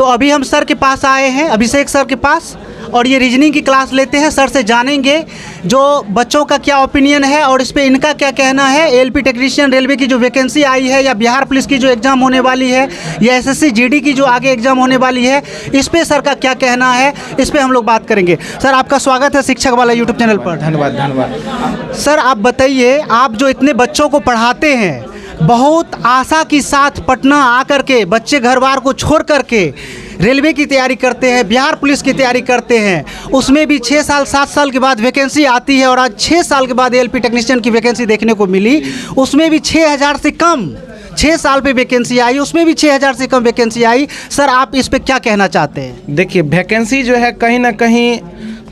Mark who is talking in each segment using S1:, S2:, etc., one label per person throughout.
S1: अभी हम सर के पास आए हैं, अभिषेक सर के पास, और ये रीजनिंग की क्लास लेते हैं। सर से जानेंगे जो बच्चों का क्या ओपिनियन है और इस पे इनका क्या कहना है। एएलपी टेक्नीशियन रेलवे की जो वैकेंसी आई है, या बिहार पुलिस की जो एग्ज़ाम होने वाली है, या एसएससी जीडी की जो आगे एग्ज़ाम होने वाली है, इस पे सर का क्या कहना है, इस पे हम लोग बात करेंगे। सर आपका स्वागत है शिक्षक वाला यूट्यूब चैनल पर।
S2: धन्यवाद।
S1: सर आप बताइए, आप जो इतने बच्चों को पढ़ाते हैं, बहुत आशा के साथ पटना आकर के बच्चे घर बार को छोड़ करके रेलवे की तैयारी करते हैं, बिहार पुलिस की तैयारी करते हैं, उसमें भी 6 साल 7 साल के बाद वैकेंसी आती है, और आज 6 साल के बाद एएलपी टेक्नीशियन की वैकेंसी देखने को मिली, उसमें भी 6000 से कम। 6 साल पे वैकेंसी आई, उसमें भी 6000 से कम वैकेंसी आई। सर आप इस पे क्या कहना चाहते हैं?
S2: देखिए, वैकेंसी जो है कहीं ना कहीं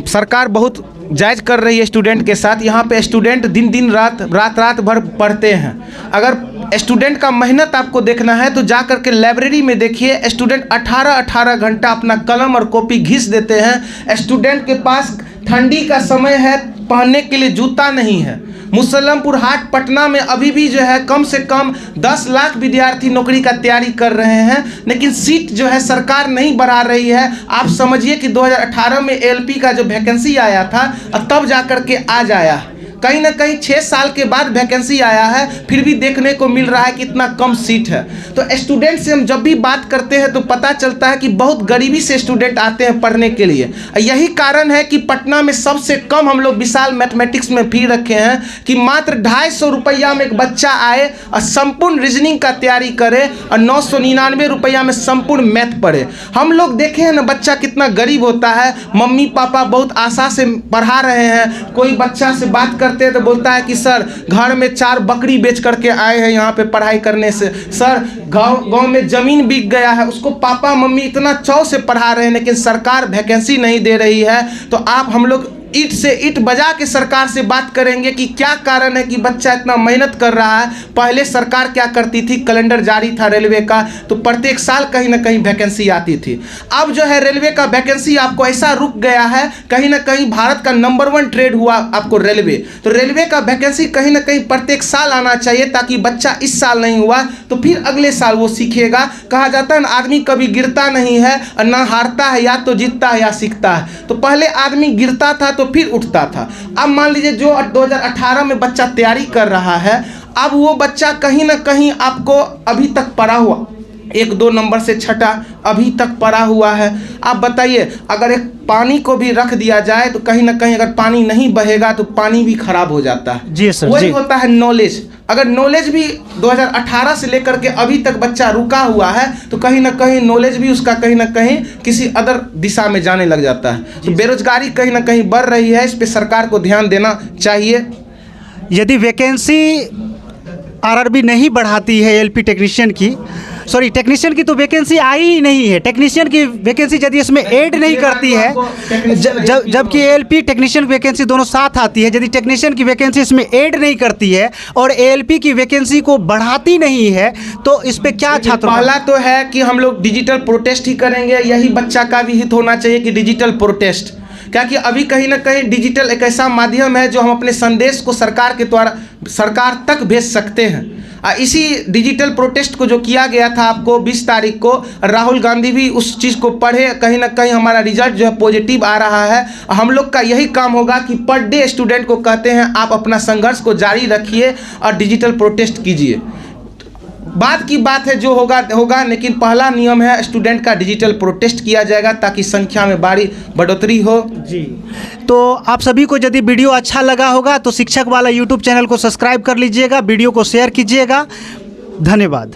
S2: सरकार बहुत जायज़ कर रही है स्टूडेंट के साथ। यहाँ पे स्टूडेंट दिन रात भर पढ़ते हैं। अगर स्टूडेंट का मेहनत आपको देखना है तो जा कर के लाइब्रेरी में देखिए, स्टूडेंट 18 घंटा अपना कलम और कॉपी घिस देते हैं। स्टूडेंट के पास ठंडी का समय है, पहनने के लिए जूता नहीं है। मुसल्लमपुर हाट पटना में अभी भी जो है कम से कम 10 लाख विद्यार्थी नौकरी का तैयारी कर रहे हैं, लेकिन सीट जो है सरकार नहीं बढ़ा रही है। आप समझिए कि 2018 में एएलपी का जो वैकेंसी आया था, तब जा कर के आज आया। कहीं ना कहीं 6 साल के बाद वैकेंसी आया है, फिर भी देखने को मिल रहा है कि इतना कम सीट है। तो स्टूडेंट से हम जब भी बात करते हैं तो पता चलता है कि बहुत गरीबी से स्टूडेंट आते हैं पढ़ने के लिए। यही कारण है कि पटना में सबसे कम हम लोग विशाल मैथमेटिक्स में फी रखे हैं कि मात्र 250 रुपया में एक बच्चा आए और संपूर्ण रीजनिंग का तैयारी करे, और 999 रुपया में संपूर्ण मैथ पढ़े। हम लोग देखे हैं ना बच्चा कितना गरीब होता है, मम्मी पापा बहुत आशा से पढ़ा रहे हैं। कोई बच्चा से बात करते हैं तो बोलता है कि सर घर में 4 बकरी बेच करके आए हैं यहाँ पे पढ़ाई करने से, सर गांव में ज़मीन बिक गया है। उसको पापा मम्मी इतना चाव से पढ़ा रहे हैं, लेकिन सरकार वैकेंसी नहीं दे रही है। तो आप हम लोग ईट से ईट बजा के सरकार से बात करेंगे कि क्या कारण है कि बच्चा इतना मेहनत कर रहा है। पहले सरकार क्या करती थी, कैलेंडर जारी था रेलवे का, तो प्रत्येक साल कहीं ना कहीं वैकेंसी आती थी। अब जो है रेलवे का वैकेंसी आपको ऐसा रुक गया है, कहीं ना कहीं भारत का नंबर 1 ट्रेड हुआ आपको रेलवे। तो रेलवे का वैकेंसी कहीं ना कहीं प्रत्येक साल आना चाहिए, ताकि बच्चा इस साल नहीं हुआ तो फिर अगले साल वो सीखेगा। कहा जाता है ना, आदमी कभी गिरता नहीं है और ना हारता है, या तो जीतता है या सीखता है। तो पहले आदमी गिरता था तो फिर उठता था। अब मान लीजिए जो 2018 में बच्चा तैयारी कर रहा है, अब वो बच्चा कहीं ना कहीं आपको अभी तक पढ़ा हुआ 1-2 नंबर से छठा अभी तक पढ़ा हुआ है। आप बताइए, अगर एक पानी को भी रख दिया जाए तो कहीं ना कहीं अगर पानी नहीं बहेगा तो पानी भी खराब हो जाता है।
S1: जी सर,
S2: वही
S1: जी।
S2: होता है नॉलेज। अगर नॉलेज भी 2018 से लेकर के अभी तक बच्चा रुका हुआ है तो कहीं ना कहीं नॉलेज भी उसका कहीं ना कहीं किसी अदर दिशा में जाने लग जाता है। तो बेरोजगारी कहीं ना कहीं बढ़ रही है, इस पे सरकार को ध्यान देना चाहिए।
S1: यदि वैकेंसी आरआरबी नहीं बढ़ाती है एएलपी टेक्नीशियन की, सॉरी टेक्नीशियन की तो वैकेंसी आई ही नहीं है, टेक्नीशियन की वैकेंसी यदि इसमें ऐड नहीं करती है, जबकि एएलपी टेक्नीशियन की वैकेंसी दोनों साथ आती है, यदि टेक्नीशियन की वैकेंसी इसमें ऐड नहीं करती है और एएलपी की वैकेंसी को बढ़ाती नहीं है, तो इस पे क्या छात्र?
S2: पहला तो है कि हम लोग डिजिटल प्रोटेस्ट ही करेंगे। यही बच्चा का भी हित होना चाहिए कि डिजिटल प्रोटेस्ट, क्या कि अभी कहीं ना कहीं डिजिटल एक ऐसा माध्यम है जो हम अपने संदेश को सरकार के द्वारा सरकार तक भेज सकते हैं। इसी डिजिटल प्रोटेस्ट को जो किया गया था आपको 20 तारीख को, राहुल गांधी भी उस चीज़ को पढ़े, कहीं ना कहीं हमारा रिजल्ट जो है पॉजिटिव आ रहा है। हम लोग का यही काम होगा कि पर डे स्टूडेंट को कहते हैं आप अपना संघर्ष को जारी रखिए और डिजिटल प्रोटेस्ट कीजिए। बाद की बात है, जो होगा, लेकिन पहला नियम है स्टूडेंट का डिजिटल प्रोटेस्ट किया जाएगा ताकि संख्या में बढ़ोतरी हो।
S1: जी, तो आप सभी को यदि वीडियो अच्छा लगा होगा तो शिक्षक वाला यूट्यूब चैनल को सब्सक्राइब कर लीजिएगा, वीडियो को शेयर कीजिएगा। धन्यवाद।